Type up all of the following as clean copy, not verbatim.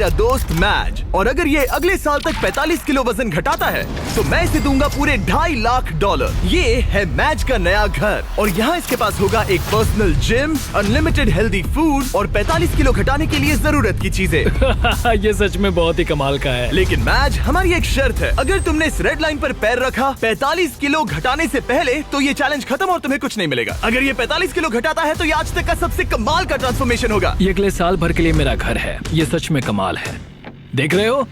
मेरा दोस्त मैज, और अगर ये अगले साल तक 45 किलो वजन घटाता है तो मैं इसे दूंगा पूरे $2.5 लाख। ये है मैज का नया घर, और यहाँ इसके पास होगा एक personal gym, unlimited healthy food और 45 किलो घटाने के लिए जरूरत की चीजें। ये सच में बहुत ही कमाल का है। लेकिन मैज, हमारी एक शर्त है, अगर तुमने इस रेड लाइन पर पैर रखा 45 किलो घटाने से पहले तो ये चैलेंज खत्म और तुम्हें कुछ नहीं मिलेगा। अगर ये 45 किलो घटाता है तो ये आज तक का सबसे कमाल का ट्रांसफॉर्मेशन होगा। ये अगले साल भर के लिए मेरा घर है, ये सच में कमाल है। देख रहे हो,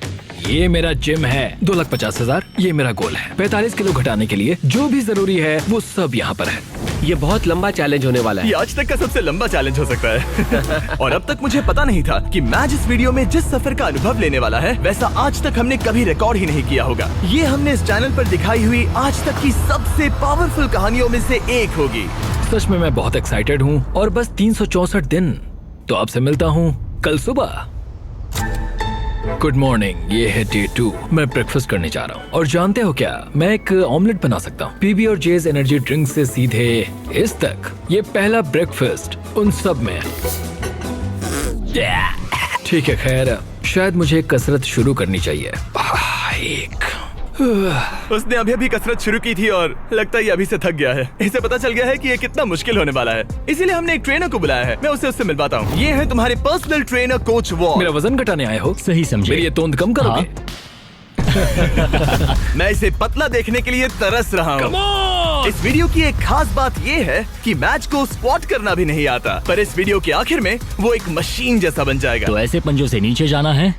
ये मेरा जिम है। 2,50,000 ये मेरा गोल है। 45 किलो घटाने के लिए जो भी जरूरी है वो सब यहाँ पर है। ये बहुत लंबा चैलेंज होने वाला है। ये आज तक का सबसे लंबा चैलेंज हो सकता है। और अब तक मुझे पता नहीं था कि मैज इस वीडियो में जिस सफर का अनुभव लेने वाला है वैसा आज तक हमने कभी रिकॉर्ड ही नहीं किया होगा। ये हमने इस चैनल पर दिखाई हुई आज तक की सबसे पावरफुल कहानियों में से एक होगी। सच में मैं बहुत एक्साइटेड हूँ, और बस 364 दिन। तो आपसे मिलता हूँ कल सुबह। गुड मॉर्निंग, ये है डे 2। मैं ब्रेकफास्ट करने जा रहा हूँ, और जानते हो क्या, मैं एक ऑमलेट बना सकता हूँ। पीबी और जेज एनर्जी ड्रिंक से सीधे इस तक। ये पहला ब्रेकफास्ट उन सब में। ठीक है, खैर शायद मुझे कसरत शुरू करनी चाहिए। उसने अभी कसरत शुरू की थी और लगता है ये अभी से थक गया है। इसे पता चल गया है कि ये कितना मुश्किल होने वाला है, इसीलिए हमने एक ट्रेनर को बुलाया है। मैं उससे मिलवाता हूँ। ये है तुम्हारे पर्सनल ट्रेनर कोच वॉल। मेरा वजन घटाने आए हो? सही समझे। मेरी ये तोंद कम करोगे? मैं इसे पतला देखने के लिए तरस रहा हूँ। इस वीडियो की एक खास बात ये है कि मैच को स्क्वाट करना भी नहीं आता, पर इस वीडियो के आखिर में वो एक मशीन जैसा बन जाएगा। तो ऐसे पंजों से नीचे जाना है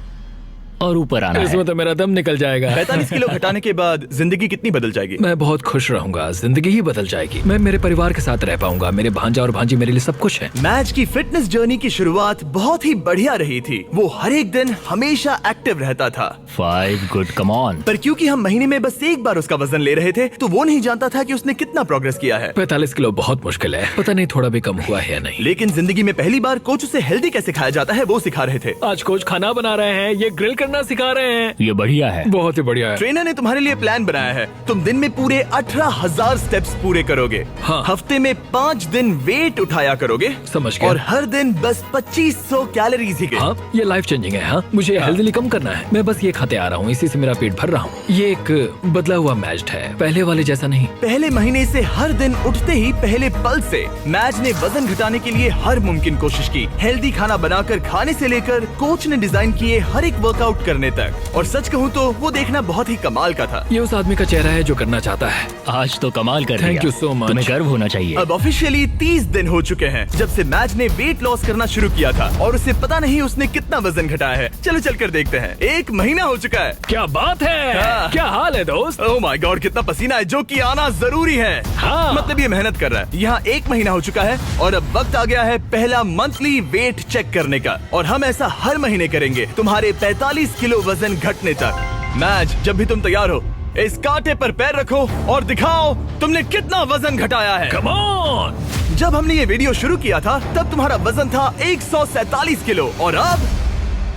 और ऊपर आना है। इसमें तो मेरा दम निकल जाएगा। 45 किलो घटाने के बाद जिंदगी कितनी बदल जाएगी? मैं बहुत खुश रहूंगा, जिंदगी ही बदल जाएगी। मैं मेरे परिवार के साथ रह पाऊंगा। मेरे भांजा और भांजी मेरे लिए सब कुछ है। मैच की फिटनेस जर्नी की शुरुआत बहुत ही बढ़िया रही थी। वो हर एक दिन हमेशा एक्टिव रहता था। 5 गुड, कम ऑन। पर क्योंकि हम महीने में बस एक बार उसका वजन ले रहे थे तो वो नहीं जानता था कि उसने कितना प्रोग्रेस किया है। 45 किलो बहुत मुश्किल है, पता नहीं थोड़ा भी कम हुआ है या नहीं। लेकिन जिंदगी में पहली बार कोच उसे हेल्दी कैसे खाया जाता है वो सिखा रहे थे। आज कोच खाना बना रहे हैं, ये ग्रिल करना सिखा रहे हैं। ये बढ़िया है, बहुत ही बढ़िया है। ट्रेनर ने तुम्हारे लिए प्लान बनाया है। तुम दिन में पूरे 18,000 स्टेप्स पूरे करोगे। हाँ। हफ्ते में 5 दिन वेट उठाया करोगे। समझ गया। और हर दिन बस 2500 कैलोरीज ही। हाँ, ये लाइफ चेंजिंग है। हाँ, मुझे हेल्दी कम करना है। मैं बस ये खाते आ रहा हूँ, इसी से मेरा पेट भर रहा हूँ। ये एक बदला हुआ मैच है, पहले वाले जैसा नहीं। पहले महीने से हर दिन उठते ही पहले पल से मैच ने वजन घटाने के लिए हर मुमकिन कोशिश की। हेल्दी खाना बनाकर खाने से लेकर कोच ने डिजाइन किए हर एक वर्कआउट करने तक। और सच कहूँ तो वो देखना बहुत ही कमाल का था। ये उस आदमी का चेहरा है जो करना चाहता है। आज तो कमाल कर दिया। Thank you so much। तुम्हें गर्व होना चाहिए। अब ऑफिशियली 30 दिन हो चुके हैं जब से मैच ने वेट लॉस करना शुरू किया था, और उसे पता नहीं उसने कितना वजन घटाया है। चलो चलकर देखते हैं। 1 महीना हो चुका है। क्या बात है। हाँ। क्या हाल है दोस्त? ओह माय गॉड, कितना पसीना है, जो कि आना जरूरी है। हाँ। मतलब ये मेहनत कर रहा है। यहाँ 1 महीना हो चुका है और अब वक्त आ गया है पहला मंथली वेट चेक करने का, और हम ऐसा हर महीने करेंगे तुम्हारे 45 किलो वजन घटने तक। मैच, जब भी तुम तैयार हो इस कांटे पर पैर रखो और दिखाओ तुमने कितना वजन घटाया है। Come on! जब हमने ये वीडियो शुरू किया था तब तुम्हारा वजन था 147 किलो, और अब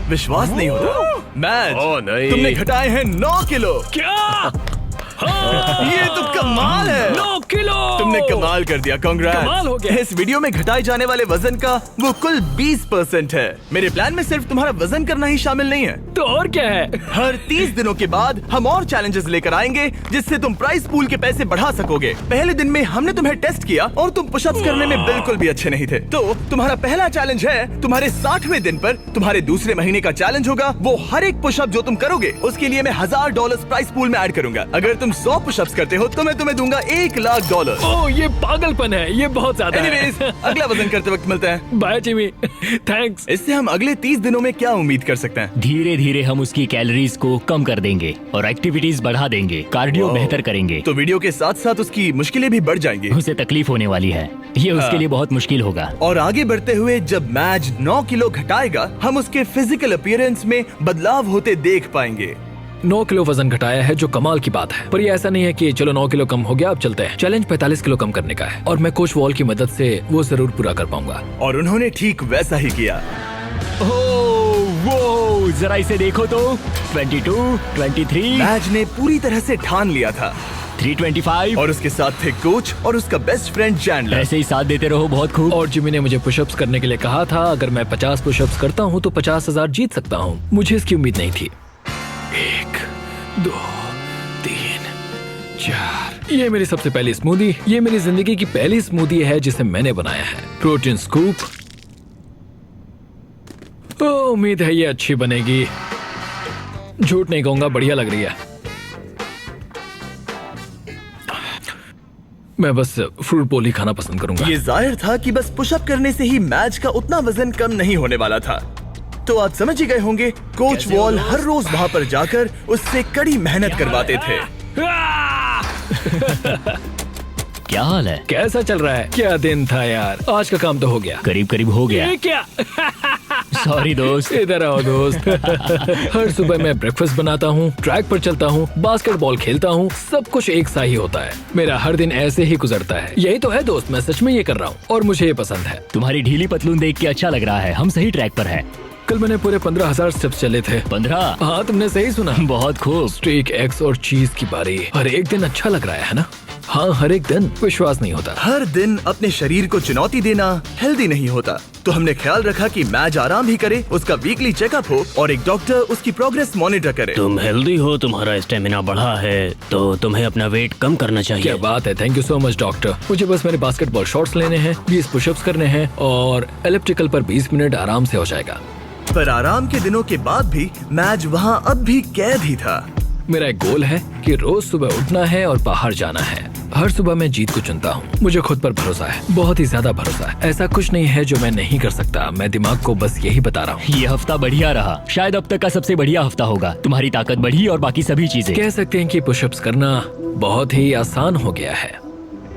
विश्वास नहीं होता मैच, नहीं। तुमने घटाए हैं 9 किलो। क्या? ये तो कमाल है। 9 किलो तुमने कमाल कर दिया, कांग्रेस। कमाल हो गया। इस वीडियो में घटाए जाने वाले वजन का वो कुल 20% है। मेरे प्लान में सिर्फ तुम्हारा वजन करना ही शामिल नहीं है। तो और क्या है? हर 30 दिनों के बाद हम और चैलेंजेस लेकर आएंगे जिससे तुम प्राइस पूल के पैसे बढ़ा सकोगे। पहले दिन में हमने तुम्हें टेस्ट किया और तुम पुशअप्स करने में बिल्कुल भी अच्छे नहीं थे। तो तुम्हारा पहला चैलेंज है तुम्हारे 60वें दिन पर। तुम्हारे दूसरे महीने का चैलेंज होगा वो हर एक पुशअप जो तुम करोगे उसके लिए मैं $1000 प्राइस पूल में ऐड करूंगा। अगर तुम 100 पुशअप्स करते हो तो मैं तुम्हें दूंगा $1 लाख। ओह, ये पागलपन है, ये बहुत ज्यादा है। एनीवेज, अगला वजन करते वक्त मिलते हैं। Bye Jimmy, thanks. इससे हम अगले 30 दिनों में क्या उम्मीद कर सकते हैं? धीरे धीरे हम उसकी कैलोरीज को कम कर देंगे और एक्टिविटीज बढ़ा देंगे, कार्डियो बेहतर करेंगे। तो वीडियो के साथ साथ उसकी मुश्किलें भी बढ़ जाएंगी। उसे तकलीफ होने वाली है, ये उसके लिए बहुत मुश्किल होगा। और आगे बढ़ते हुए जब मैच 9 किलो घटाएगा हम उसके फिजिकल अपीयरेंस में बदलाव होते देख पाएंगे। 9 किलो वजन घटाया है, जो कमाल की बात है। पर ये ऐसा नहीं है कि चलो 9 किलो कम हो गया अब चलते हैं। चैलेंज 45 किलो कम करने का है, और मैं कोच वॉल की मदद से वो जरूर पूरा कर पाऊंगा। और उन्होंने ठीक वैसा ही किया। वो जरा इसे देखो तो। 22, 23, मैच ने पूरी तरह से ठान लिया था। 325। और उसके साथ थे कोच और उसका बेस्ट फ्रेंड चैंडलर। ऐसे ही साथ देते रहो, बहुत खूब। और जिमी ने मुझे पुशअप्स करने के लिए कहा था, अगर मैं 50 पुशअप्स करता हूँ तो 50,000 जीत सकता हूँ। मुझे इसकी उम्मीद नहीं थी। 1 2 3 4। ये मेरी सबसे पहली स्मूदी। ये मेरी जिंदगी की पहली स्मूदी है जिसे मैंने बनाया है। Protein scoop. उम्मीद है ये अच्छी बनेगी। झूठ नहीं कहूंगा, बढ़िया लग रही है। मैं बस फ्रूट बोल ही खाना पसंद करूंगा। ये जाहिर था कि बस पुशअप करने से ही मैच का उतना वजन कम नहीं होने वाला था। तो आप समझ ही गए होंगे, कोच वॉल हर रोज वहां पर जाकर उससे कड़ी मेहनत करवाते थे। क्या हाल है? कैसा चल रहा है? क्या दिन था यार। आज का काम तो हो गया। करीब करीब हो गया। ये क्या? सॉरी दोस्त। इधर आओ दोस्त। हर सुबह मैं ब्रेकफास्ट बनाता हूँ, ट्रैक पर चलता हूँ, बास्केटबॉल खेलता हूँ। सब कुछ एक सा ही होता है। मेरा हर दिन ऐसे ही गुजरता है। यही तो है दोस्त, मैं सच में ये कर रहा हूँ और मुझे ये पसंद है। तुम्हारी ढीली पतलून देख के अच्छा लग रहा है। हम सही ट्रैक पर हैं। कल मैंने पूरे 15,000 स्टेप्स चले थे। 15? हाँ, तुमने सही सुना। बहुत खूब। स्टेक, एग्स और चीज की बारी। हर एक दिन अच्छा लग रहा है ना? हाँ, हर एक दिन। विश्वास नहीं होता। हर दिन अपने शरीर को चुनौती देना हेल्दी नहीं होता। तो हमने ख्याल रखा कि मैच आराम भी करे, उसका वीकली चेकअप हो और एक डॉक्टर उसकी प्रोग्रेस मॉनिटर करे। तुम हेल्दी हो, तुम्हारा स्टेमिना बढ़ा है, तो तुम्हें अपना वेट कम करना चाहिए। क्या बात है, thank you so much doctor. मुझे बस मेरे बास्केटबॉल शॉट्स लेने हैं, 20 पुशअप्स करने हैं और एलिप्टिकल पर 20 मिनट आराम से हो जाएगा। पर आराम के दिनों के बाद भी मैच वहाँ अब भी कैद ही था। मेरा एक गोल है कि रोज सुबह उठना है और बाहर जाना है। हर सुबह मैं जीत को चुनता हूँ। मुझे खुद पर भरोसा है, बहुत ही ज्यादा भरोसा है। ऐसा कुछ नहीं है जो मैं नहीं कर सकता। मैं दिमाग को बस यही बता रहा हूँ। ये हफ्ता बढ़िया रहा, शायद अब तक का सबसे बढ़िया हफ्ता होगा। तुम्हारी ताकत बढ़ी और बाकी सभी चीजें। कह सकते हैं कि पुशअप्स करना बहुत ही आसान हो गया है।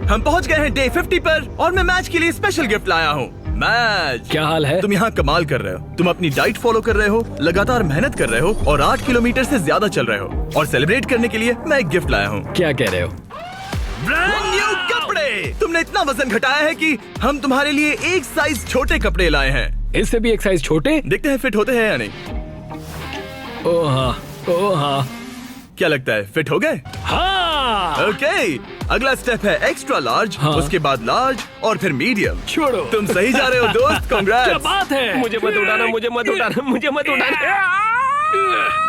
हम पहुँच गए हैं डे 50 पर और मैं मैच के लिए स्पेशल गिफ्ट लाया हूँ। मैच, क्या हाल है? तुम यहाँ कमाल कर रहे हो। तुम अपनी डाइट फॉलो कर रहे हो, लगातार मेहनत कर रहे हो और 8 किलोमीटर से ज्यादा चल रहे हो। और सेलिब्रेट करने के लिए मैं एक गिफ्ट लाया हूँ। क्या कह रहे हो? ब्रांड न्यू कपड़े। तुमने इतना वजन घटाया है कि हम तुम्हारे लिए एक साइज छोटे कपड़े लाए हैं। इससे भी एक साइज छोटे? देखते हैं फिट होते हैं या नहीं। ओ हाँ, ओ हाँ। क्या लगता है, फिट हो गए? हाँ। ओके, अगला स्टेप है एक्स्ट्रा लार्ज, हाँ। उसके बाद लार्ज और फिर मीडियम। छोड़ो। तुम सही जा रहे हो दोस्त, क्या कांग्रेट्स। बात है? मुझे मत उठाना, मुझे मत उठाना, मुझे मत उठाना।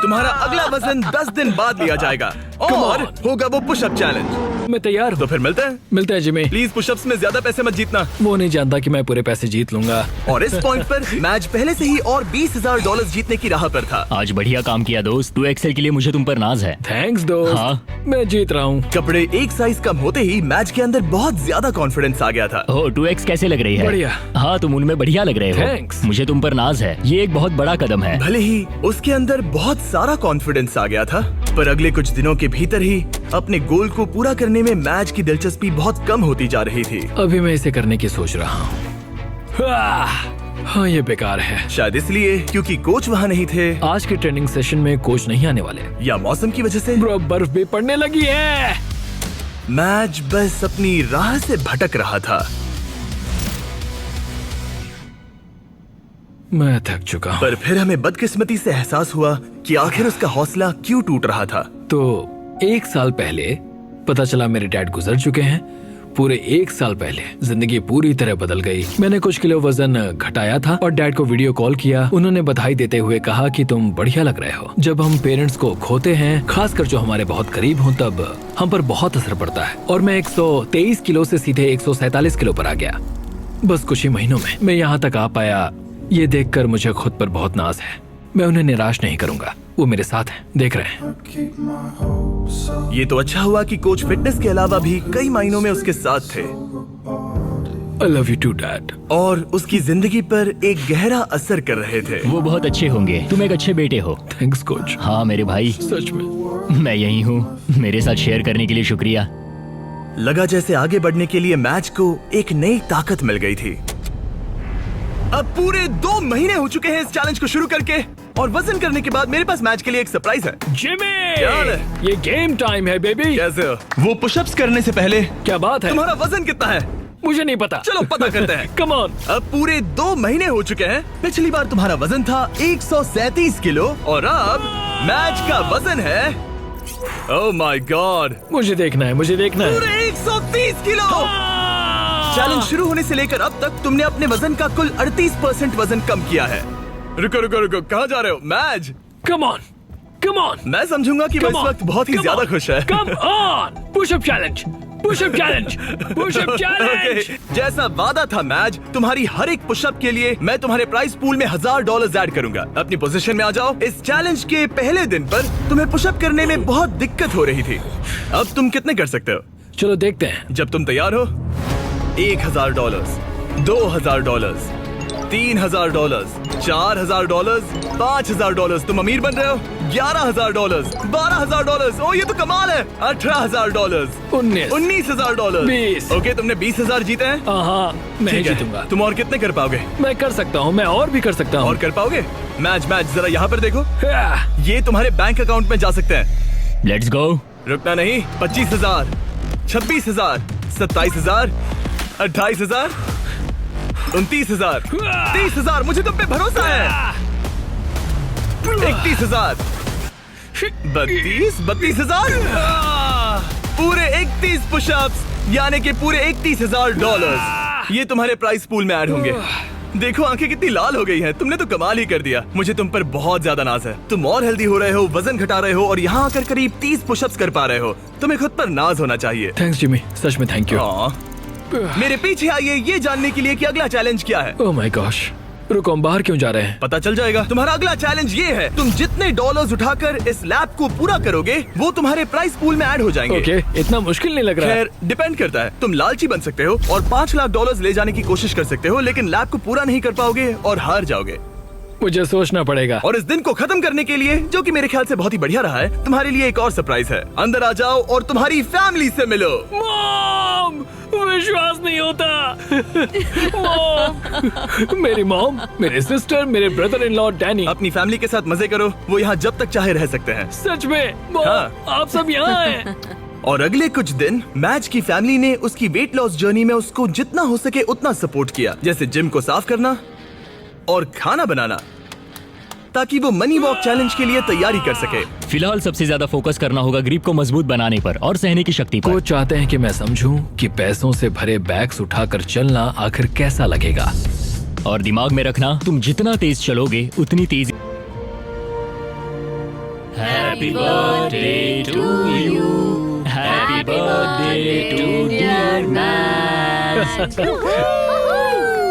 तुम्हारा अगला वजन 10 दिन बाद लिया जाएगा और होगा वो पुशअप चैलेंज। मैं तैयार तो हूँ। फिर मिलते हैं। मिलते हैं जिमी। प्लीज पुशअप्स में ज्यादा पैसे मत जीतना। वो नहीं जानता कि मैं पूरे पैसे जीत लूंगा। और इस पॉइंट पर मैच पहले से ही और $20,000 जीतने की राह पर था। आज बढ़िया काम किया दोस्त। 2XL के लिए मुझे तुम पर नाज है। थैंक्स दोस्त। हाँ। मैं जीत रहा हूँ। कपड़े एक साइज कम होते ही मैच के अंदर बहुत ज्यादा कॉन्फिडेंस आ गया था। ओह, 2X कैसे लग रही है? बढ़िया। हाँ, तुम उनमें बढ़िया लग रहे हो। Thanks। मुझे तुम पर नाज है। ये एक बहुत बड़ा कदम है। भले ही उसके अंदर बहुत सारा कॉन्फिडेंस आ गया था, पर अगले कुछ दिनों के भीतर ही अपने गोल को पूरा करने में मैच की दिलचस्पी बहुत कम होती जा रही थी। अभी मैं इसे करने की सोच रहा हूँ। हाँ, ये बेकार है। शायद इसलिए क्योंकि कोच वहाँ नहीं थे, आज के ट्रेनिंग सेशन में कोच नहीं आने वाले। या मौसम की वजह से। ब्रो, बर्फ भी पड़ने लगी है। मैच बस अपनी राह से भटक रहा था। मैं थक चुका हूँ। पर फिर हमें बदकिस्मती से एहसास हुआ कि आखिर उसका हौसला क्यों टूट रहा था। तो 1 साल पहले पता चला मेरे डैड गुजर चुके हैं। पूरे 1 साल पहले जिंदगी पूरी तरह बदल गई। मैंने कुछ किलो वजन घटाया था और डैड को वीडियो कॉल किया। उन्होंने बधाई देते हुए कहा कि तुम बढ़िया लग रहे हो। जब हम पेरेंट्स को खोते हैं, खासकर जो हमारे बहुत करीब हों, तब हम पर बहुत असर पड़ता है। और मैं 123 किलो से सीधे 147 किलो पर आ गया बस कुछ ही महीनों में। मैं यहाँ तक आ पाया, ये देखकर मुझे खुद पर बहुत नाज है। मैं उन्हें निराश नहीं करूंगा, वो मेरे साथ हैं, देख रहे हैं। ये तो अच्छा हुआ कि कोच फिटनेस के अलावा भी कई मायनों में उसके साथ थे I love you too, Dad। और उसकी जिंदगी पर एक गहरा असर कर रहे थे। वो बहुत अच्छे होंगे। तुम एक अच्छे बेटे हो। Thanks coach. हाँ मेरे भाई, सच में। मैं यही हूँ। मेरे साथ शेयर करने के लिए शुक्रिया। लगा जैसे आगे बढ़ने के लिए मैच को एक नई ताकत मिल गई थी। अब पूरे 2 महीने हो चुके हैं इस चैलेंज को शुरू करके, और वजन करने के बाद मेरे पास मैच के लिए एक सरप्राइज है। जिमी, क्या हाल है? ये गेम टाइम है बेबी। कैसे हो? वो पुशअप्स करने से पहले क्या बात है? तुम्हारा वजन कितना है? मुझे नहीं पता। चलो पता करते हैं। Come on. अब पूरे 2 महीने हो चुके हैं। पिछली बार तुम्हारा वजन था 137 किलो और अब मैच का वजन है ओह माय गॉड, मुझे देखना है, मुझे देखना है। पूरे 130 किलो। चैलेंज शुरू होने से लेकर अब तक तुमने अपने वजन का कुल 38% वजन कम किया है। रुको रुको रुको, कहाँ जा रहे हो? मैज, कम ऑन, कम ऑन। मैं समझूंगा कि वो इस वक्त बहुत ही ज्यादा खुश है। Come on, pushup challenge, pushup challenge, pushup challenge. Okay, जैसा वादा था मैज, तुम्हारी हर एक पुशअप के लिए मैं तुम्हारे प्राइस पूल में $1000 ऐड करूंगा। अपनी पोजीशन में आ जाओ। इस चैलेंज के पहले दिन पर तुम्हें पुशअप करने में बहुत दिक्कत हो रही थी। अब तुम कितने कर सकते हो? चलो देखते हैं। जब तुम तैयार हो, $1000, $2000, $3000, $4000, $5000। तुम अमीर बन रहे हो। $11000, $12000। ओ ये तो कमाल है। $18000, 19 20। ओके, तुमने 20000 जीते हैं। हाँ, मैं ठीक है। जीतूंगा। तुम और कितने कर पाओगे? मैं कर सकता हूँ, मैं और भी कर सकता हूँ। और कर पाओगे? मैच जरा यहाँ पर देखो। हाँ, ये तुम्हारे बैंक अकाउंट में जा सकते हैं। Let's go. रुकना नहीं। 25000, 26000, 27000, 28000, 29000, 30000। मुझे तुम पे भरोसा है। 31000, 32000। पूरे 31 पुशअप्स, यानी कि पूरे $31000 ये तुम्हारे प्राइस पूल में ऐड होंगे। देखो आंखें कितनी लाल हो गई हैं। तुमने तो कमाल ही कर दिया। मुझे तुम पर बहुत ज्यादा नाज है। तुम और हेल्दी हो रहे हो, वजन घटा रहे हो और यहाँ आकर करीब 30 पुशअप्स कर पा रहे हो। तुम्हें खुद पर नाज होना चाहिए। थैंक्स जिमी, सच में थैंक यू। हाँ। मेरे पीछे आइए ये जानने के लिए कि अगला चैलेंज क्या है। ओह माय गॉश, रुको, हम बाहर क्यों जा रहे हैं? पता चल जाएगा। तुम्हारा अगला चैलेंज ये है, तुम जितने डॉलर्स उठाकर इस लैब को पूरा करोगे वो तुम्हारे प्राइस पूल में ऐड हो जाएंगे। ओके, इतना मुश्किल नहीं लग रहा है। खैर डिपेंड करता है। तुम लालची बन सकते हो और $5 लाख ले जाने की कोशिश कर सकते हो, लेकिन लैब को पूरा नहीं कर पाओगे और हार जाओगे। मुझे सोचना पड़ेगा। और इस दिन को खत्म करने के लिए, जो कि मेरे ख्याल से बहुत ही बढ़िया रहा है, तुम्हारे लिए एक और सरप्राइज है। अंदर आ जाओ और तुम्हारी फैमिली से मिलो। मॉम, विश्वास नहीं होता। मॉम, मेरी मॉम, मेरे सिस्टर, मेरे ब्रदर इन लॉ डैनी। अपनी फैमिली के साथ मजे करो। वो यहाँ जब तक चाहे रह सकते हैं। सच में मॉम, हाँ। आप सब यहाँ हैं। और अगले कुछ दिन मैच की फैमिली ने उसकी वेट लॉस जर्नी में उसको जितना हो सके उतना सपोर्ट किया, जैसे जिम को साफ करना और खाना बनाना, ताकि वो मनी वॉक चैलेंज के लिए तैयारी कर सके। फिलहाल सबसे ज्यादा फोकस करना होगा ग्रिप को मजबूत बनाने पर और सहने की शक्ति पर। वो चाहते हैं कि मैं समझूं कि पैसों से भरे बैग्स उठाकर चलना आखिर कैसा लगेगा। और दिमाग में रखना, तुम जितना तेज चलोगे उतनी तेज। Happy birthday to you, happy birthday to dear मैच।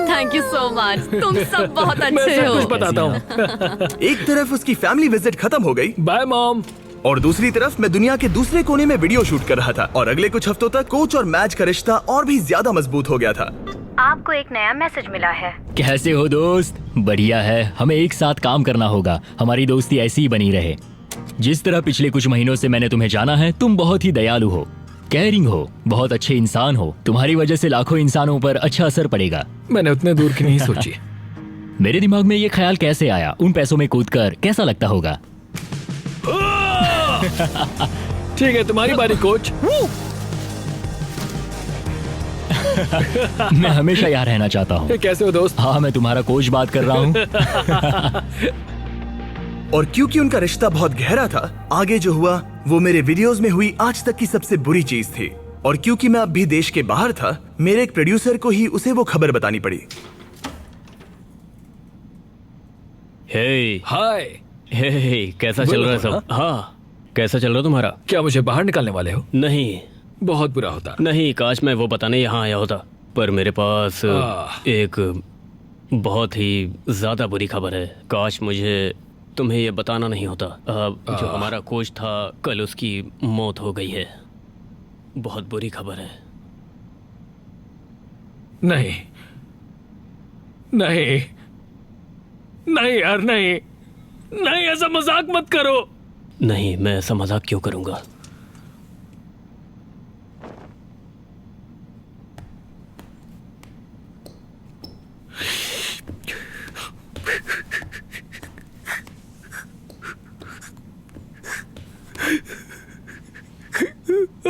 Thank you so much. तुम सब बहुत मैं अच्छे सब कुछ हो। बताता हूँ। एक तरफ उसकी फैमिली विजिट खत्म हो गई बाय मॉम। और दूसरी तरफ मैं दुनिया के दूसरे कोने में वीडियो शूट कर रहा था। और अगले कुछ हफ्तों तक कोच और मैच का रिश्ता और भी ज्यादा मजबूत हो गया था। आपको एक नया मैसेज मिला है। कैसे हो दोस्त? बढ़िया है। हमें एक साथ काम करना होगा। हमारी दोस्ती ऐसी ही बनी रहे। जिस तरह पिछले कुछ महीनों से मैंने तुम्हें जाना है, तुम बहुत ही दयालु हो, केयरिंग हो, बहुत अच्छे इंसान हो। तुम्हारी वजह से लाखों इंसानों पर अच्छा असर पड़ेगा। मैंने उतने दूर की नहीं सोची। मेरे दिमाग में ये ख्याल कैसे आया? उन पैसों में कूदकर कैसा लगता होगा? ठीक है, तुम्हारी बारी कोच। मैं हमेशा यहाँ रहना चाहता हूँ। कैसे हो दोस्त? हाँ, मैं तुम्हारा कोच बात कर रहा हूँ। और क्योंकि उनका रिश्ता बहुत गहरा था, आगे जो हुआ वो मेरे वीडियोस में हुई आज तक की सबसे बुरी चीज थी। और क्योंकि मैं अब भी देश के बाहर था, मेरे एक प्रोड्यूसर को ही उसे वो खबर बतानी पड़ी। हे हाय। हे, कैसा चल रहा है सब? हाँ, कैसा चल रहा है तुम्हारा? क्या मुझे बाहर निकालने वाले हो? नहीं बहुत बुरा होता। नहीं, काश मैं वो बताने यहाँ आया होता, पर मेरे पास एक बहुत ही ज्यादा बुरी खबर है। काश मुझे तुम्हें ये बताना नहीं होता। जो हमारा कोच था, कल उसकी मौत हो गई है। बहुत बुरी खबर है। नहीं नहीं नहीं यार, नहीं नहीं, ऐसा मजाक मत करो। नहीं, मैं ऐसा मजाक क्यों करूंगा?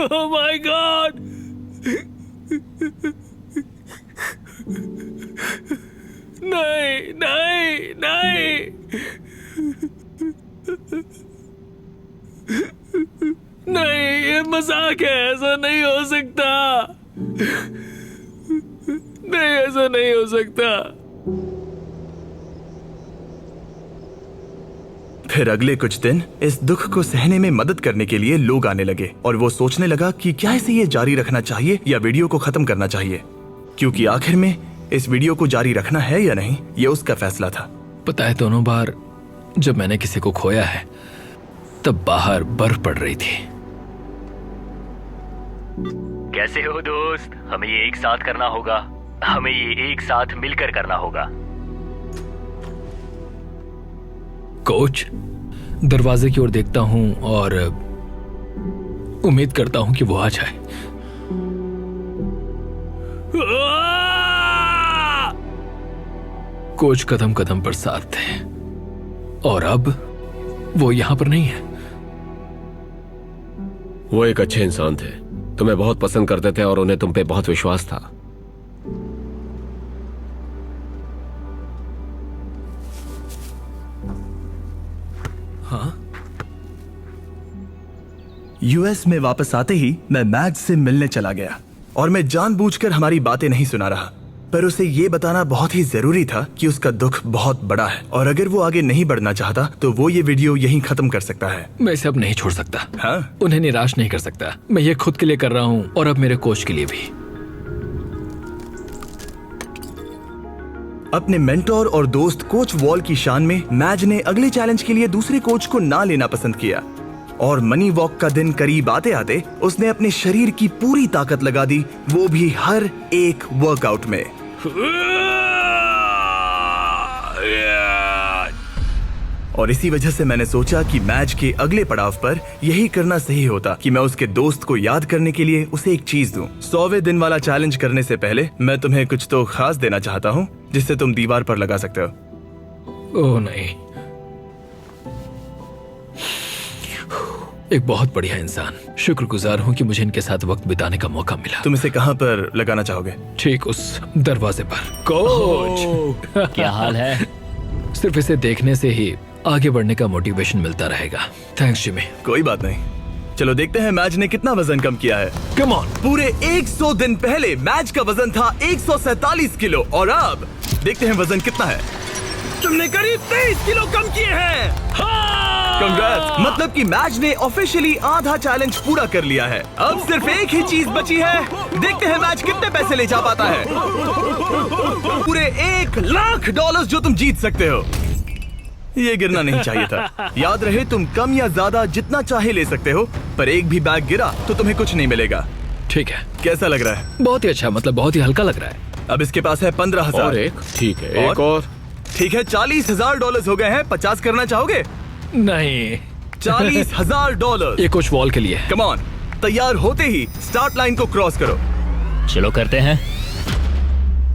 Oh my God! नहीं नहीं नहीं। ये मजाक है, ऐसा नहीं हो सकता। नहीं, ऐसा नहीं हो सकता। फिर अगले कुछ दिन इस दुख को सहने में मदद करने के लिए लोग आने लगे और वो सोचने लगा कि क्या इसे ये जारी रखना चाहिए या वीडियो को खत्म करना चाहिए, क्योंकि आखिर में इस वीडियो को जारी रखना है या नहीं ये उसका फैसला था। पता है, दोनों बार जब मैंने किसी को खोया है तब बाहर बर्फ पड़ रही थी। कैसे हो दोस्त? हमें ये एक साथ करना होगा, हमें ये एक साथ मिलकर करना होगा। कोच, दरवाजे की ओर देखता हूं और उम्मीद करता हूं कि वो आ जाए। कोच कदम कदम पर साथ थे और अब वो यहां पर नहीं है। वो एक अच्छे इंसान थे, तुम्हें बहुत पसंद करते थे और उन्हें तुम पे बहुत विश्वास था। यूएस में वापस आते ही मैं मैज से मिलने चला गया और मैं जानबूझकर हमारी बातें नहीं सुना रहा, पर उसे ये बताना बहुत ही जरूरी था कि उसका दुख बहुत बड़ा है और अगर वो आगे नहीं बढ़ना चाहता तो वो ये वीडियो यहीं खत्म कर सकता है। मैं इसे अब नहीं छोड़ सकता। हाँ? उन्हें निराश नहीं कर सकता। मैं ये खुद के लिए कर रहा हूं और अब मेरे कोच के लिए भी। अपने मेंटोर और दोस्त कोच वॉल की शान में मैज ने अगले चैलेंज के लिए दूसरे कोच को ना लेना पसंद किया और मनी वॉक का दिन करीब आते आते उसने अपने शरीर की पूरी ताकत लगा दी, वो भी हर एक वर्कआउट में। और इसी वजह से मैंने सोचा कि मैच के अगले पड़ाव पर यही करना सही होता कि मैं उसके दोस्त को याद करने के लिए उसे एक चीज दूं। 100वें दिन वाला चैलेंज करने से पहले मैं तुम्हें कुछ तो खास देना चाहता हूं जिससे तुम दीवार पर लगा सकते हो। ओह नहीं, एक बहुत बढ़िया इंसान। शुक्रगुजार हूं कि मुझे इनके साथ वक्त बिताने का मौका मिला। तुम इसे कहां पर लगाना चाहोगे? ठीक उस दरवाजे पर। कोच, क्या हाल है? सिर्फ इसे देखने से ही आगे बढ़ने का मोटिवेशन मिलता रहेगा। Thanks Jimmy. कोई बात नहीं, चलो देखते हैं मैच ने कितना वजन कम किया है। Come on. पूरे 100 दिन पहले मैच का वजन था 147 किलो और अब देखते हैं वजन कितना है। तुमने करीब 23 किलो कम किए हैं। कंग्रेट्स, मतलब कि मैच ने ऑफिशियली आधा चैलेंज पूरा कर लिया है। अब सिर्फ एक ही चीज बची है, देखते हैं मैच कितने पैसे ले जा पाता है। पूरे $1,00,000 जो तुम जीत सकते हो। ये गिरना नहीं चाहिए था। याद रहे, तुम कम या ज्यादा जितना चाहे ले सकते हो, पर एक भी बैग गिरा तो तुम्हें कुछ नहीं मिलेगा। ठीक है। कैसा लग रहा है? बहुत ही अच्छा, मतलब बहुत ही हल्का लग रहा है। अब इसके पास है 15,000। और एक, ठीक है, एक और। ठीक है, $40,000 हो गए हैं। 50 करना चाहोगे? नहीं। $40,000। ये कुछ वॉल के लिए है। कम ऑन, तैयार होते ही स्टार्ट लाइन को क्रॉस करो। चलो करते हैं।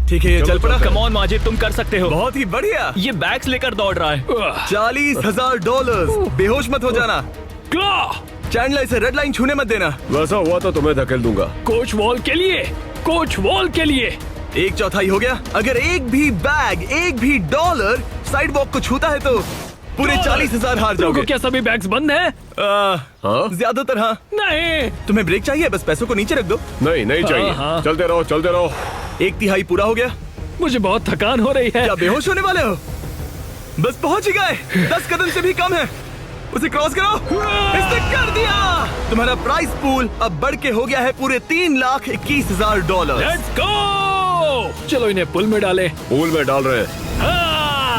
ठीक है, ये चल पड़ा। कम ऑन माजिद, तुम कर सकते हो। बहुत ही बढ़िया। ये बैग्स लेकर दौड़ रहा है। $40,000। बेहोश मत हो जाना। चैंडलर, इसे रेड लाइन छूने मत देना। वैसा हुआ तो तुम्हें धकेल दूंगा। कोच वॉल के लिए, कोच वॉल के लिए। 1/4 हो गया। अगर एक भी बैग, एक भी डॉलर साइड वॉक को छूता है तो पूरे 40,000 हार जाओगे। क्या सभी बैग्स बंद हैं? हाँ? ज्यादातर हाँ। नहीं। तुम्हें ब्रेक चाहिए? बस पैसों को नीचे रख दो। नहीं, नहीं चाहिए। हाँ। चलते रहो, चलते रहो। 1/3 पूरा हो गया। मुझे बहुत थकान हो रही है। क्या बेहोश होने वाले हो? बस पहुंच ही गए। 10 कदम से भी कम है। उसे क्रॉस करो। इसने कर दिया। तुम्हारा प्राइस पूल अब बढ़ के हो गया है पूरे $3,21,000। Let's go. चलो इन्हें पुल में डाले। पूल में डाल रहे हैं।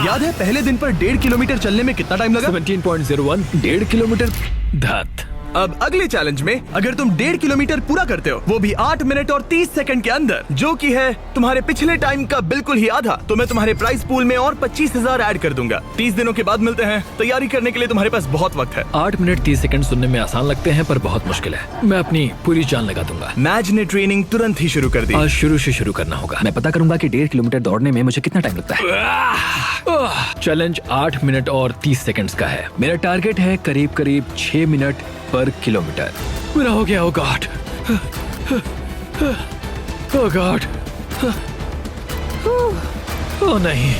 याद है पहले दिन पर 1.5 किलोमीटर चलने में कितना टाइम लगा? 17.01। 1.5 किलोमीटर। धत। अब अगले चैलेंज में अगर तुम 1.5 किलोमीटर पूरा करते हो, वो भी 8 मिनट और 30 सेकंड के अंदर, जो कि है तुम्हारे पिछले टाइम का बिल्कुल ही आधा, तो मैं तुम्हारे प्राइस पूल में और 25,000 ऐड कर दूंगा। 30 दिनों के बाद मिलते हैं। तैयारी करने के लिए तुम्हारे पास बहुत वक्त है। 8 मिनट 30 सेकंड सुनने में आसान लगते हैं पर बहुत मुश्किल है। मैं अपनी पूरी जान लगा दूंगा। मैच ने ट्रेनिंग तुरंत ही शुरू कर दी। आज शुरू से शुरू करना होगा। मैं पता करूंगा कि 1.5 किलोमीटर दौड़ने में मुझे कितना टाइम लगता है। चैलेंज 8 मिनट और 30 सेकंड्स का है। मेरा टारगेट है करीब करीब 6 मिनट पर किलोमीटर। मेरा हो गया। ओ गॉड, ओ गॉड। ओह नहीं।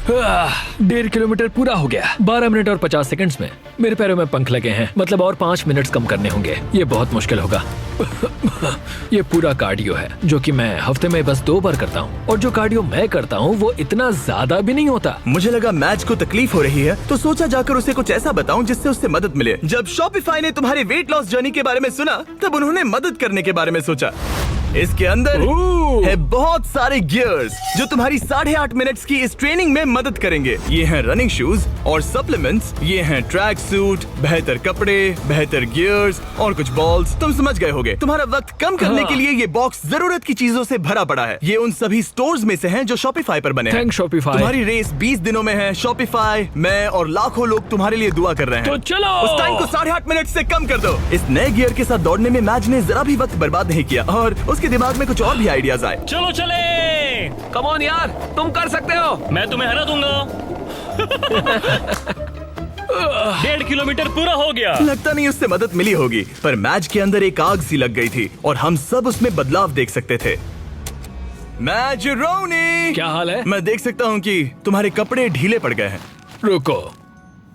1.5 किलोमीटर पूरा हो गया 12 मिनट और 50 सेकंड्स में। मेरे पैरों में पंख लगे हैं, मतलब और 5 मिनट्स कम करने होंगे। ये बहुत मुश्किल होगा। ये पूरा कार्डियो है जो कि मैं हफ्ते में बस 2 बार करता हूँ, और जो कार्डियो मैं करता हूँ वो इतना ज्यादा भी नहीं होता। मुझे लगा मैच को तकलीफ हो रही है, तो सोचा जाकर उसे कुछ ऐसा बताऊं जिससे उससे मदद मिले। जब शॉपिफाई ने तुम्हारे वेट लॉस जर्नी के बारे में सुना, तब उन्होंने मदद करने के बारे में सोचा। इसके अंदर है बहुत सारे गियर्स जो तुम्हारी 8.5 मिनट्स की इस ट्रेनिंग में मदद करेंगे। ये हैं रनिंग शूज और सप्लीमेंट्स, ये हैं ट्रैक सूट, बेहतर कपड़े, बेहतर गियर्स और कुछ बॉल्स। तुम समझ गए होगे। तुम्हारा वक्त कम करने के लिए ये बॉक्स जरूरत की चीजों से भरा पड़ा है। ये उन सभी स्टोर्स में से हैं जो शॉपिफाई पर बने हैं। Thanks, Shopify। तुम्हारी रेस 20 दिनों में है। शॉपिफाई, मैं और लाखों लोग तुम्हारे लिए दुआ कर रहे हैं। तो चलो। उस टाइम को 8.5 मिनट से कम कर दो। इस नए गियर के साथ दौड़ने में मैच ने जरा भी वक्त बर्बाद नहीं किया और उसके दिमाग में कुछ और भी आइडियाज आए। चलो चले। कम ऑन यार, तुम कर सकते हो। मैं तुम्हें हरा दूंगा। 1.5 किलोमीटर पूरा हो गया। लगता नहीं उससे मदद मिली होगी, पर मैच के अंदर एक आग सी लग गई थी और हम सब उसमें बदलाव देख सकते थे। मैच रोनी, क्या हाल है? मैं देख सकता हूँ कि तुम्हारे कपड़े ढीले पड़ गए हैं। रुको,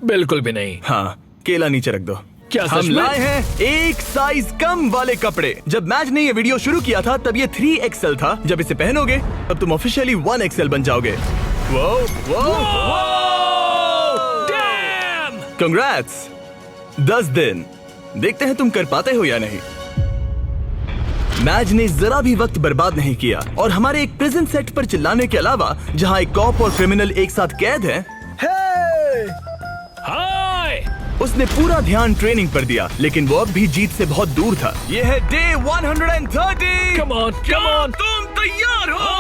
बिल्कुल भी नहीं। हाँ, केला नीचे रख दो। क्या सच हम में? लाए हैं एक साइज कम वाले कपड़े। जब मैच ने ये वीडियो शुरू किया था तब ये 3XL था। जब इसे पहनोगे तब तुम ऑफिशियली 1XL बन जाओगे। वो कंग्रेट्स। 10 दिन, देखते हैं तुम कर पाते हो या नहीं। मैच ने जरा भी वक्त बर्बाद नहीं किया और हमारे एक प्रिजन सेट पर चिल्लाने के अलावा, जहां एक कॉप और क्रिमिनल एक साथ कैद हैं, हाय! उसने पूरा ध्यान ट्रेनिंग पर दिया, लेकिन वो अब भी जीत से बहुत दूर था। ये है day 130। Come on, come on! तुम तैयार हो?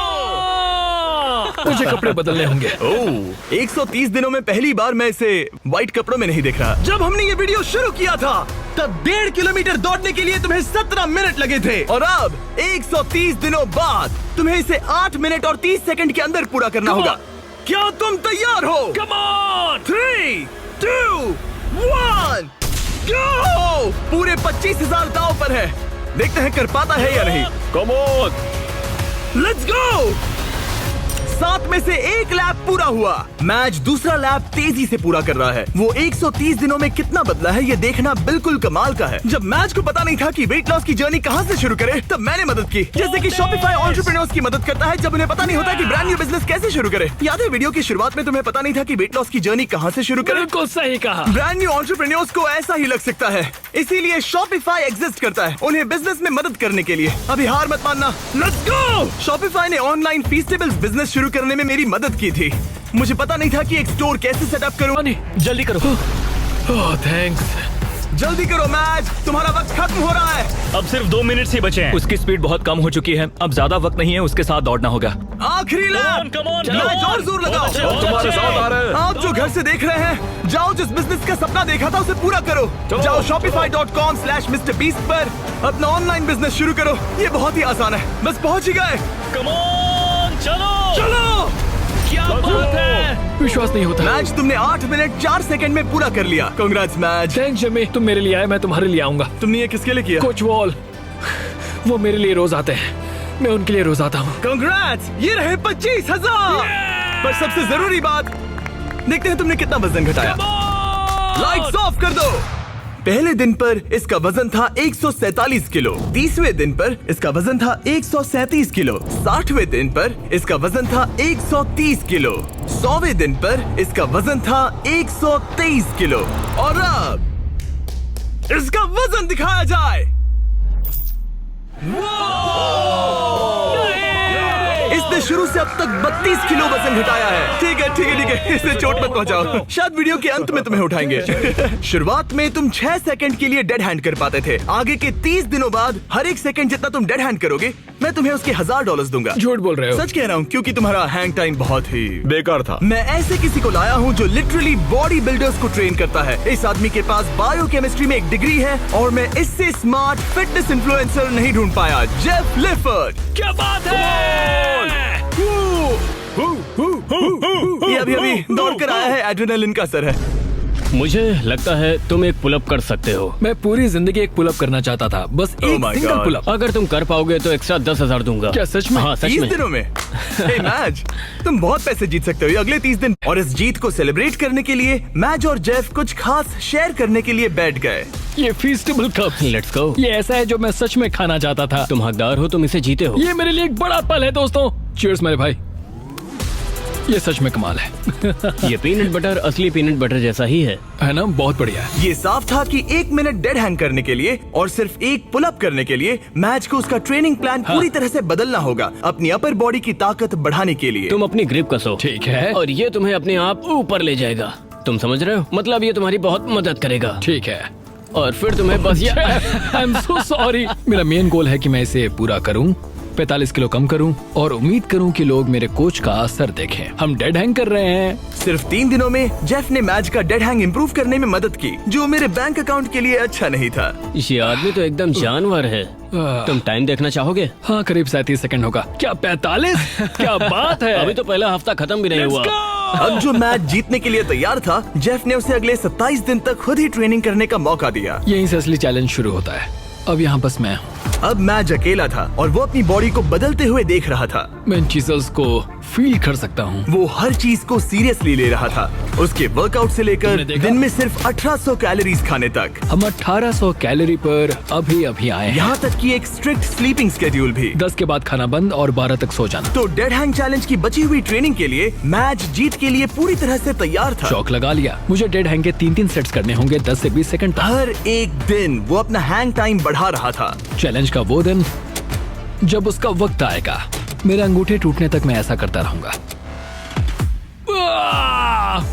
मुझे कपड़े बदलने होंगे। ओह, 130 दिनों में पहली बार मैं इसे व्हाइट कपड़ों में नहीं देख रहा। जब हमने ये वीडियो शुरू किया था तब 1.5 किलोमीटर दौड़ने के लिए तुम्हें 17 मिनट लगे थे, और अब 130 दिनों बाद तुम्हें इसे 8 मिनट और 30 सेकंड के अंदर पूरा करना होगा। क्या तुम तैयार हो? Come on! 3, 2, 1, go! पूरे 25,000 दांव पर है। देखते हैं कर पाता है या नहीं। Come on. Let's go. 7 में से 1 लैप पूरा हुआ। मैच दूसरा लैप तेजी से पूरा कर रहा है। वो 130 दिनों में कितना बदला है ये देखना बिल्कुल कमाल का है। जब मैच को पता नहीं था कि वेट लॉस की जर्नी कहां से शुरू करे, तब मैंने मदद की। जैसे कि शॉपिफाई एंटरप्रेन्योर्स की मदद करता है जब उन्हें पता नहीं होता कि ब्रांड न्यू बिजनेस कैसे शुरू करे। याद है वीडियो की शुरुआत में तुम्हें पता नहीं था कि वेट लॉस की जर्नी कहां से शुरू करे? बिल्कुल सही कहा। ब्रांड न्यू एंटरप्रेन्योर्स को ऐसा ही लग सकता है, इसीलिए शॉपिफाई एग्जिस्ट करता है, उन्हें बिजनेस में मदद करने के लिए। अभी हार मत मानना। Let's go. शॉपिफाई ने ऑनलाइन फीस्टेबल्स बिजनेस शुरू करने में मेरी मदद की थी। मुझे पता नहीं था कि एक स्टोर कैसे सेटअप करूं। जल्दी करो। ओह, थैंक्स। जल्दी करो मैच, तुम्हारा वक्त खत्म हो रहा है। अब सिर्फ 2 मिनट ही बचे हैं। उसकी स्पीड बहुत कम हो चुकी है, अब ज्यादा वक्त नहीं है, उसके साथ दौड़ना होगा। आखिरी लैप। come on, मैच और जोर लगाओ। तुम्हारे साथ आ रहे हैं। आप जो घर से देख रहे हैं, जाओ जिस बिजनेस का सपना देखा था उसे पूरा करो। जाओ shopify.com/MrBeast पर अपना ऑनलाइन बिजनेस शुरू करो। ये बहुत ही आसान है, बस पहुंच ही गए। Come on, चलो। चलो। क्या बात है? विश्वास नहीं होता। मैच तुमने 8 मिनट 4 सेकंड में पूरा कर लिया। Congrats match. थैंक्स जिमी, तुम मेरे लिए आए, मैं तुम्हारे लिए आऊंगा। तुमने ये किसके लिए किया? कोच वॉल, वो मेरे लिए रोज आते हैं, मैं उनके लिए रोज आता हूँ। कांग्रेट्स, ये रहे 25,000। पर सबसे जरूरी बात, देखते हैं तुमने कितना वजन घटाया। लाइट्स ऑफ कर दो। पहले दिन पर इसका वजन था 147 किलो, 30वें दिन पर इसका वजन था 137 किलो, 60वें दिन पर इसका वजन था 130 किलो, 100वें दिन पर इसका वजन था 123 किलो, और अब इसका वजन दिखाया जाए। इसने शुरू से अब तक 32 किलो वजन घटाया है। ठीक है ठीक है ठीक है, इसे चोट मत पहुंचाओ, शायद वीडियो के अंत में तुम्हें उठाएंगे। शुरुआत में तुम 6 सेकंड के लिए डेड हैंड कर पाते थे। आगे के 30 दिनों बाद हर एक सेकंड जितना तुम डेड हैंड करोगे, मैं तुम्हें उसके $1000 दूंगा। झूठ बोल रहे हो। सच कह रहा हूँ, क्योंकि तुम्हारा हैंग टाइम बहुत ही बेकार था। मैं ऐसे किसी को लाया हूँ जो लिटरली बॉडी बिल्डर्स को ट्रेन करता है। इस आदमी के पास बायोकेमिस्ट्री में एक डिग्री है और मैं इससे स्मार्ट फिटनेस इन्फ्लुएंसर नहीं ढूंढ पाया। जेफ लिफर्ड। क्या बात है? ये अभी दौड़ कर आया है, एड्रेनालिन का असर है। मुझे लगता है तुम एक पुलअप कर सकते हो। मैं पूरी जिंदगी एक पुलअप करना चाहता था, बस Oh एक my सिंगल God. पुलअप। अगर तुम कर पाओगे तो एक्स्ट्रा 10,000 दूंगा। क्या सच में? हाँ सच 30 में। दिनों में hey, मैच तुम बहुत पैसे जीत सकते हो ये अगले 30 दिन। और इस जीत को सेलिब्रेट करने के लिए मैच और जेफ कुछ खास शेयर करने के लिए बैठ गए। ये फीस्टेबल कप, लेट्स गो। ये ऐसा है जो मैं सच में खाना चाहता था। तुम हकदार हो, तुम इसे जीते हो। ये मेरे लिए एक बड़ा पल है दोस्तों। चीयर्स मेरे भाई, ये सच में कमाल है। ये पीनट बटर असली पीनट बटर जैसा ही है ना? बहुत बढ़िया है। ये साफ था कि 1 मिनट डेड हैंग करने के लिए और सिर्फ एक पुलअप करने के लिए मैच को उसका ट्रेनिंग प्लान पूरी तरह से बदलना होगा अपनी अपर बॉडी की ताकत बढ़ाने के लिए। तुम अपनी ग्रिप कसो। ठीक है। और ये तुम्हें अपने आप ऊपर ले जाएगा। तुम समझ रहे हो? मतलब ये तुम्हारी बहुत मदद करेगा। ठीक है। और फिर तुम्हें बस ये आई एम सो सॉरी। मेरा मेन गोल है कि मैं इसे पूरा करूं, 45 किलो कम करूं और उम्मीद करूं कि लोग मेरे कोच का असर देखें। हम डेड हैंग कर रहे हैं। सिर्फ 3 दिनों में जेफ ने मैच का डेड हैंग इंप्रूव करने में मदद की, जो मेरे बैंक अकाउंट के लिए अच्छा नहीं था। ये आदमी तो एकदम जानवर है। तुम टाइम देखना चाहोगे? हाँ, करीब 37 सेकंड होगा। क्या 45? क्या बात है। अभी तो पहला हफ्ता खत्म भी नहीं हुआ। अब जो मैच जीतने के लिए तैयार था, जेफ ने उसे अगले 27 दिन तक खुद ही ट्रेनिंग करने का मौका दिया। यहीं से असली चैलेंज शुरू होता है। अब यहाँ बस मैं हूँ। अब मैच अकेला था और वो अपनी बॉडी को बदलते हुए देख रहा था। मैं इन चीजों को फील कर सकता हूँ। वो हर चीज को सीरियसली ले रहा था, उसके वर्कआउट से लेकर तुमने देखा? दिन में सिर्फ 1800 कैलोरीज खाने तक। हम 1800 कैलोरी पर अभी आए हैं। यहाँ तक कि एक स्ट्रिक्ट स्लीपिंग स्केड्यूल भी। 10 के बाद खाना बंद और 12 तक सो जाना। तो डेड हैंग चैलेंज की बची हुई ट्रेनिंग के लिए मैच जीत के लिए पूरी तरह से तैयार था। शौक लगा लिया। मुझे डेड हैंग के 3-3 सेट्स करने होंगे 10 से 20 सेकंड तक। हर एक दिन वो अपना हैंग टाइम बढ़ा रहा था। चैलेंज का वो दिन जब उसका वक्त आएगा, मेरे अंगूठे टूटने तक मैं ऐसा करता रहूंगा।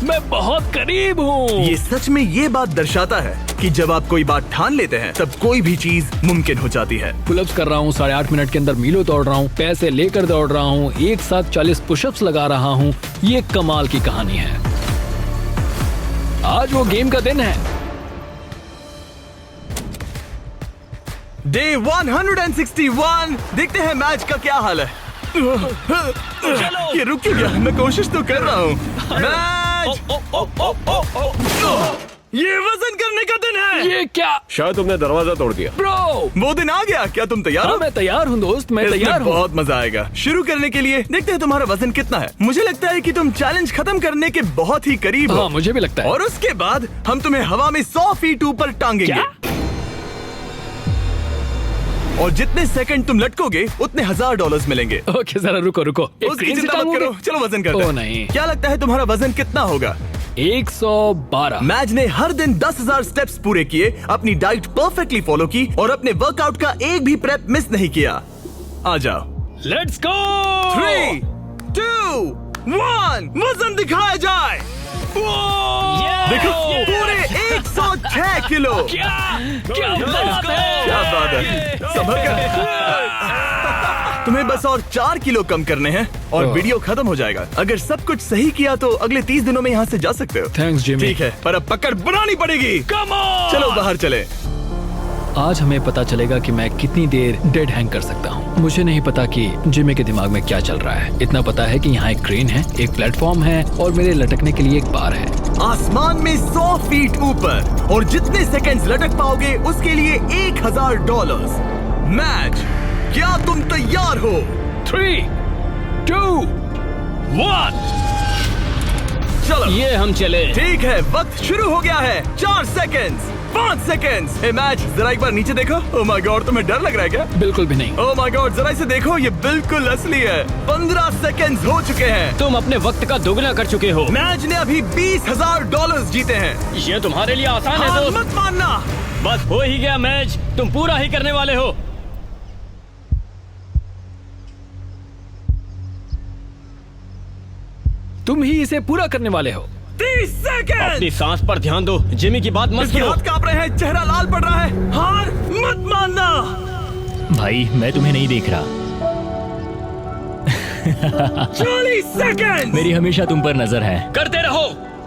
मैं बहुत करीब हूँ। ये सच में ये बात दर्शाता है कि जब आप कोई बात ठान लेते हैं तब कोई भी चीज मुमकिन हो जाती है। पुलअप्स कर रहा हूँ, 8.5 मिनट के अंदर मीलों दौड़ रहा हूँ, पैसे लेकर दौड़ रहा हूँ, एक साथ 40 पुशअप्स लगा रहा हूँ। ये कमाल की कहानी है। आज वो गेम का दिन है। डे 161। देखते हैं मैच का क्या हाल है। ये रुक क्यों गया? मैं कोशिश तो कर रहा हूँ। मैच! ये वजन करने का दिन है। ये क्या? शायद तुमने दरवाजा तोड़ दिया। ब्रो, वो दिन आ गया। क्या तुम तैयार हाँ, हो? मैं तैयार हूँ दोस्त, मैं इसमें तैयार हूँ। बहुत मजा आएगा। शुरू करने के लिए देखते हैं तुम्हारा वजन कितना है। मुझे लगता है कि तुम चैलेंज खत्म करने के बहुत ही करीब हो। हाँ, मुझे भी लगता है। और उसके बाद हम तुम्हें हवा में 100 फीट ऊपर टांगेंगे। क्या? और जितने सेकंड तुम लटकोगे उतने $1000 मिलेंगे। ओके, जरा रुको। एक उसकी क्रेन से चिंता मत टांगोगे? करो, चलो वजन करते हैं। ओह, नहीं। क्या लगता है तुम्हारा वजन कितना होगा? 112। मैच ने हर दिन 10,000 स्टेप्स पूरे किए, अपनी डाइट परफेक्टली फॉलो की और अपने वर्कआउट का एक भी प्रेप मिस नहीं किया। आ जाओ। Let's go. 3, 2, 1 वजन दिखाया जाए। देखो, पूरे 106 किलो। क्या बात है? क्या बात है? संभल कर। तुम्हें बस और 4 किलो कम करने हैं और वीडियो खत्म हो जाएगा। अगर सब कुछ सही किया तो अगले 30 दिनों में यहाँ से जा सकते हो। Thanks Jimmy. ठीक है, पर अब पकड़ बनानी पड़ेगी। Come on. चलो बाहर चले। आज हमें पता चलेगा कि मैं कितनी देर डेड हैंग कर सकता हूँ। मुझे नहीं पता कि जिमी के दिमाग में क्या चल रहा है। इतना पता है कि यहाँ एक क्रेन है, एक प्लेटफॉर्म है और मेरे लटकने के लिए एक बार है। आसमान में 100 फीट ऊपर और जितने सेकंड्स लटक पाओगे उसके लिए $1000। मैच, क्या तुम तैयार हो? 3, 2, 1। चलो, ये हम चले। ठीक है, वक्त शुरू हो गया है। 4 सेकंड्स, 5 सेकंड्स। ए मैच, जरा एक बार नीचे देखो। ओह माय गॉड, तुम्हें डर लग रहा है क्या? बिल्कुल भी नहीं। ओह माय गॉड, जरा इसे देखो, ये बिल्कुल असली है। 15 सेकंड्स हो चुके हैं। तुम अपने वक्त का दोगुना कर चुके हो। मैच ने अभी $20,000 जीते हैं। ये तुम्हारे लिए आसान है हार दोस्त। मत मानना। बस हो ही गया मैच, तुम पूरा ही करने वाले हो। तुम ही इसे पूरा करने वाले हो। 30 सेकंड। अपनी सांस पर ध्यान दो। जिमी की बात मत इसके सुनो। हाथ कांप रहे हैं, चेहरा लाल पड़ रहा है। हार मत मानना। भाई मैं तुम्हें नहीं देख रहा। 40 सेकंड। मेरी हमेशा तुम पर नजर है। करते रहो,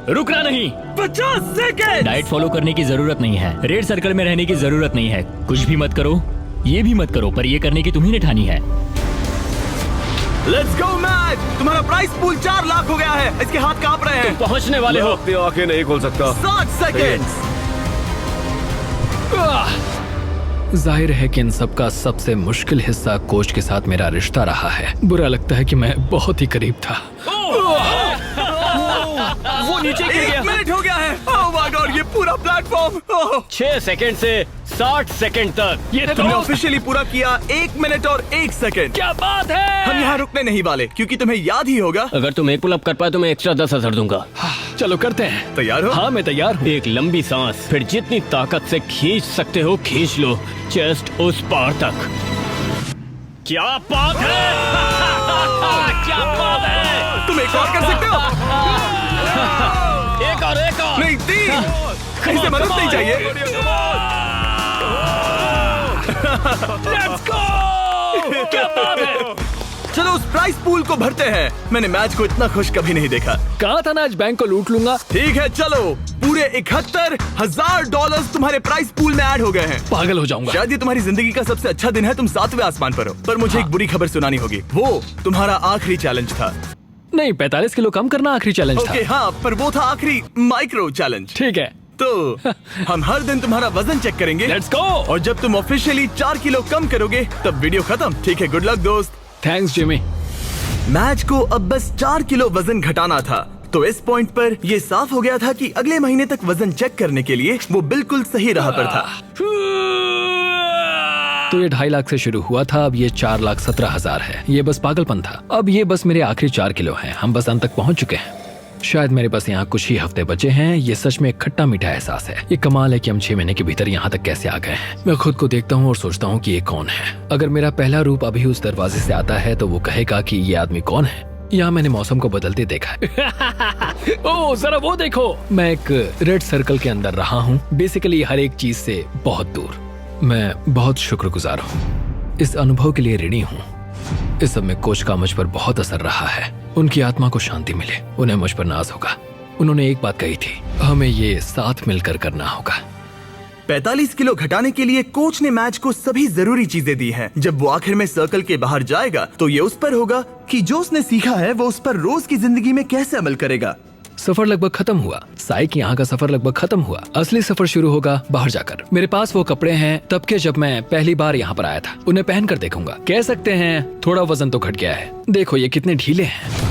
रुकना नहीं। 50 सेकंड। डाइट फॉलो करने की जरूरत नहीं है, रेड सर्कल में रहने की जरूरत नहीं है, कुछ भी मत करो, ये भी मत करो, पर ये करने की तुम्ही ने ठानी है। Let's go match. तुम्हारा प्राइस पूल 4 लाख हो गया है। इसके हाथ कांप रहे हैं। पहुंचने वाले हो। अपनी आंखें नहीं खोल सकता। 60 सेकेंड्स। जाहिर है कि इन सब का सबसे मुश्किल हिस्सा कोच के साथ मेरा रिश्ता रहा है। बुरा लगता है कि मैं बहुत ही करीब था। वो नीचे गिर 1 गया। मिनट हो गया है। ओह माय गॉड, ये पूरा प्लेटफॉर्म। 6 सेकंड से 60 सेकंड तक। ये तुमने ऑफिशियली पूरा किया 1 मिनट और 1 सेकंड। क्या बात है। हम यहाँ रुकने नहीं वाले क्योंकि तुम्हें याद ही होगा। अगर तुम एक पुल अप कर पाए तो मैं एक्स्ट्रा 10,000 दूंगा। चलो करते हैं। तैयार हो? हाँ मैं तैयार हूँ। एक लंबी सांस, फिर जितनी ताकत से खींच सकते हो खींच लो, चेस्ट उस पार तक। क्या बात है। क्या बात है। तुम एक और कर सकते हो। एक और नहीं, 3। कहीं से मदद नहीं चाहिए। Let's go! क्या बात है। चलो उस प्राइस पूल को भरते हैं। मैंने मैच को इतना खुश कभी नहीं देखा। कहा था ना आज बैंक को लूट लूंगा। ठीक है चलो, पूरे $71,000 तुम्हारे प्राइस पूल में ऐड हो गए हैं। पागल हो जाऊंगा। शायद ये तुम्हारी जिंदगी का सबसे अच्छा दिन है। तुम 7वें आसमान पर हो। पर मुझे एक बुरी खबर सुनानी होगी। वो तुम्हारा आखिरी चैलेंज था। नहीं, 45 किलो कम करना आखिरी चैलेंज ओके था। हाँ, पर वो था आखिरी माइक्रो चैलेंज। ठीक है। तो हम हर दिन तुम्हारा वजन चेक करेंगे। Let's go. और जब तुम ऑफिशियली 4 किलो कम करोगे तब वीडियो खत्म। ठीक है, गुड लक दोस्त। Thanks Jimmy. मैच को अब बस 4 किलो वजन घटाना था। तो इस पॉइंट पर ये साफ हो गया था कि अगले महीने तक वजन चेक करने के लिए वो बिल्कुल सही राह पर था। तो ये 2.5 लाख से शुरू हुआ था, अब ये 4,17,000 है। ये बस पागलपन था। अब ये बस मेरे आखिरी 4 किलो हैं। हम बस अंत तक पहुंच चुके हैं। शायद मेरे पास यहाँ कुछ ही हफ्ते बचे हैं। ये सच में एक खट्टा मीठा एहसास है। ये कमाल है कि हम 6 महीने के भीतर यहाँ तक कैसे आ गए हैं। मैं खुद को देखता हूँ और सोचता हूँ कि ये कौन है। अगर मेरा पहला रूप अभी उस दरवाजे से आता है तो वो कहेगा कि ये आदमी कौन है। यहाँ मैंने मौसम को बदलते देखा है। ओह जरा वो देखो, मैं एक रेड सर्कल के अंदर रहा हूँ, बेसिकली हर एक चीज से बहुत दूर। मैं बहुत शुक्रगुजार हूँ, इस अनुभव के लिए ऋणी हूँ। इस सब में कोच का मुझ पर बहुत असर रहा है। उनकी आत्मा को शांति मिले, उन्हें मुझ पर नाज होगा। उन्होंने एक बात कही थी, हमें ये साथ मिलकर करना होगा। 45 किलो घटाने के लिए कोच ने मैच को सभी जरूरी चीजें दी हैं। जब वो आखिर में सर्कल के बाहर जाएगा तो ये उस पर होगा कि जो उसने सीखा है वो उस पर रोज की जिंदगी में कैसे अमल करेगा। सफर लगभग खत्म हुआ। साई की यहाँ का सफर लगभग खत्म हुआ। असली सफर शुरू होगा बाहर जाकर। मेरे पास वो कपड़े हैं तब के जब मैं पहली बार यहाँ पर आया था। उन्हें पहनकर देखूंगा। कह सकते हैं थोड़ा वजन तो घट गया है। देखो ये कितने ढीले हैं।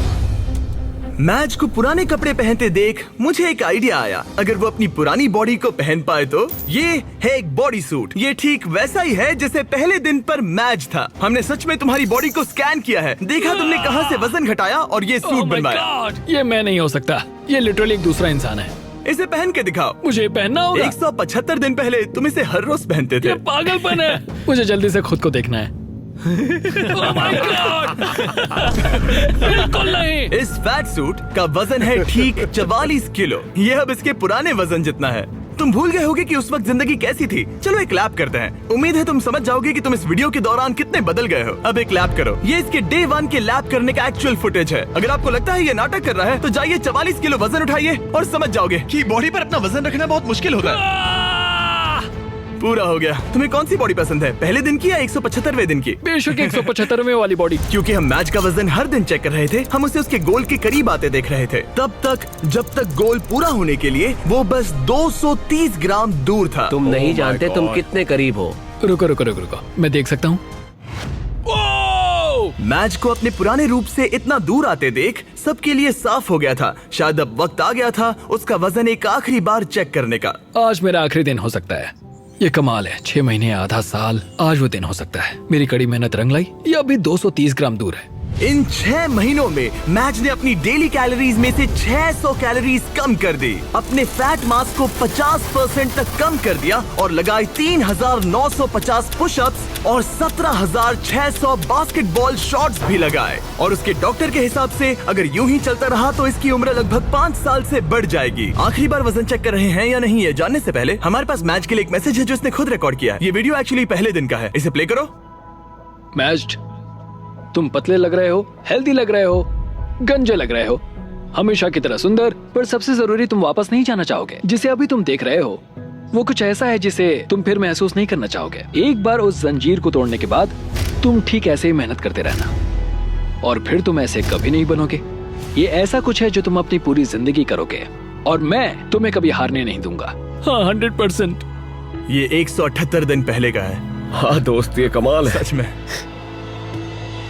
मैच को पुराने कपड़े पहनते देख मुझे एक आइडिया आया। अगर वो अपनी पुरानी बॉडी को पहन पाए तो। ये है एक बॉडी सूट। ये ठीक वैसा ही है जैसे पहले दिन पर मैच था। हमने सच में तुम्हारी बॉडी को स्कैन किया है, देखा तुमने कहां से वजन घटाया और ये सूट Oh my बनवाया। God! ये मैं नहीं हो सकता। ये लिटरली एक दूसरा इंसान है। इसे पहन के दिखाओ। मुझे पहनना होगा। 175 दिन पहले तुम इसे हर रोज पहनते थे। ये पागलपन है। मुझे जल्दी से खुद को देखना है। Oh my God! बिल्कुल नहीं। इस फैट सूट का वजन है ठीक 44 किलो। ये अब इसके पुराने वजन जितना है। तुम भूल गए होगे कि उस वक्त जिंदगी कैसी थी। चलो एक लैप करते हैं। उम्मीद है तुम समझ जाओगे कि तुम इस वीडियो के दौरान कितने बदल गए हो। अब एक लैप करो। ये इसके डे 1 के लैप करने का एक्चुअल फुटेज है। अगर आपको लगता है ये नाटक कर रहा है तो जाइए 44 किलो वजन उठाइए और समझ जाओगे कि बॉडी पर अपना वजन रखना बहुत मुश्किल होता है। पूरा हो गया। तुम्हें कौन सी बॉडी पसंद है, पहले दिन की या 175वें दिन की? बेशक 175वें वाली बॉडी। क्योंकि हम मैच का वजन हर दिन चेक कर रहे थे, हम उसे उसके गोल के करीब आते देख रहे थे। तब तक जब तक गोल पूरा होने के लिए वो बस 230 ग्राम दूर था। तुम नहीं जानते तुम कितने करीब हो। रुको रुको रुको रुको, मैं देख सकता हूँ। मैच को अपने पुराने रूप से इतना दूर आते देख सबके लिए साफ हो गया था। शायद अब वक्त आ गया था उसका वजन एक आखिरी बार चेक करने का। आज मेरा आखिरी दिन हो सकता है। ये कमाल है, 6 महीने आधा साल, आज वो दिन हो सकता है। मेरी कड़ी मेहनत रंग लाई। ये अभी 230 ग्राम दूर है। इन 6 महीनों में मैच ने अपनी डेली कैलोरीज में से 600 कैलोरीज कम कर दी, अपने फैट मास को 50% तक कम कर दिया और लगाए 3,950 पुशअप्स और 17,600 बास्केटबॉल शॉट्स भी लगाए। और उसके डॉक्टर के हिसाब से अगर यूं ही चलता रहा तो इसकी उम्र लगभग 5 साल से बढ़ जाएगी। आखिरी बार वजन चेक कर रहे हैं या नहीं ये जानने से पहले हमारे पास मैच के लिए एक मैसेज है जो इसने खुद रिकॉर्ड किया है। ये वीडियो एक्चुअली पहले दिन का है। इसे प्ले करो। मैच, तुम पतले लग रहे हो, हेल्दी लग रहे हो, गंजे लग रहे हो, हमेशा की तरह सुंदर, पर सबसे जरूरी तुम वापस नहीं जाना चाहोगे। जिसे अभी तुम देख रहे हो वो कुछ ऐसा है जिसे तुम फिर महसूस नहीं करना चाहोगे। एक बार उस जंजीर को तोड़ने के बाद तुम ठीक ऐसे ही मेहनत करते रहना। और फिर तुम ऐसे कभी नहीं बनोगे। ये ऐसा कुछ है जो तुम अपनी पूरी जिंदगी करोगे और मैं तुम्हें कभी हारने नहीं दूंगा। हाँ 100%। ये 178 दिन पहले का है। हाँ दोस्त, ये कमाल है। सच में।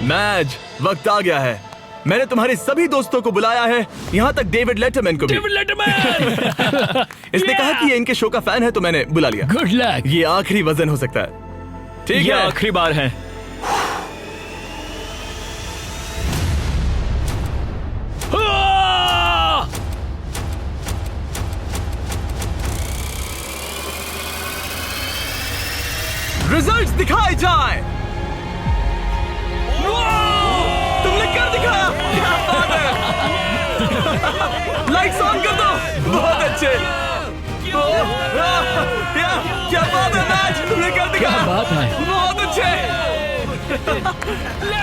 मैज, वक्त आ गया है। मैंने तुम्हारे सभी दोस्तों को बुलाया है, यहाँ तक डेविड लेटरमैन को भी। इसने कहा कि ये इनके शो का फैन है, तो मैंने बुला लिया। Good luck. ये आखिरी वजन हो सकता है। ठीक ये है, आखिरी बार है। रिजल्ट्स दिखाए जाए। तुमने कर दिखाया, क्या बात है। लाइट्स ऑन कर दो। बहुत अच्छे। क्या बात है मैच, तुमने कर दिखाया। क्या बात है। बहुत अच्छे।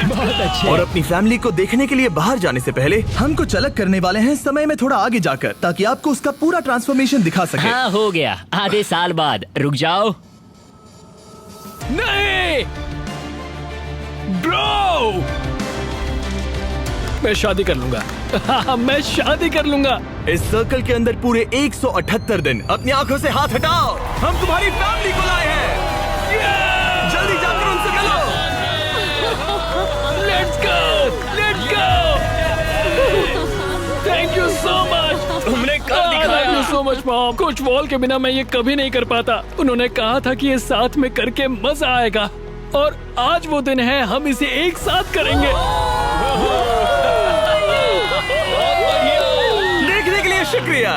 बहुत अच्छे। और अपनी फैमिली को देखने के लिए बाहर जाने से पहले हम कुछ अलग करने वाले हैं, समय में थोड़ा आगे जाकर, ताकि आपको उसका पूरा ट्रांसफॉर्मेशन दिखा सके। हाँ हो गया, आधे साल बाद। रुक जाओ। नहीं ब्रो, मैं शादी कर लूंगा। हाँ, मैं शादी कर लूंगा। इस सर्कल के अंदर पूरे 178 दिन अपनी आंखों से हाथ हटाओ। हम तुम्हारी फैमिली को लाए हैं। जल्दी जाकर उनसे मिलो। Let's go, let's go. Thank you so much. तुमने कर दिखाया। Thank you so much mom. Coach wall के बिना मैं ये कभी नहीं कर पाता। उन्होंने कहा था कि ये साथ में करके मजा आएगा, और आज वो दिन है, हम इसे एक साथ करेंगे। देखने के लिए शुक्रिया।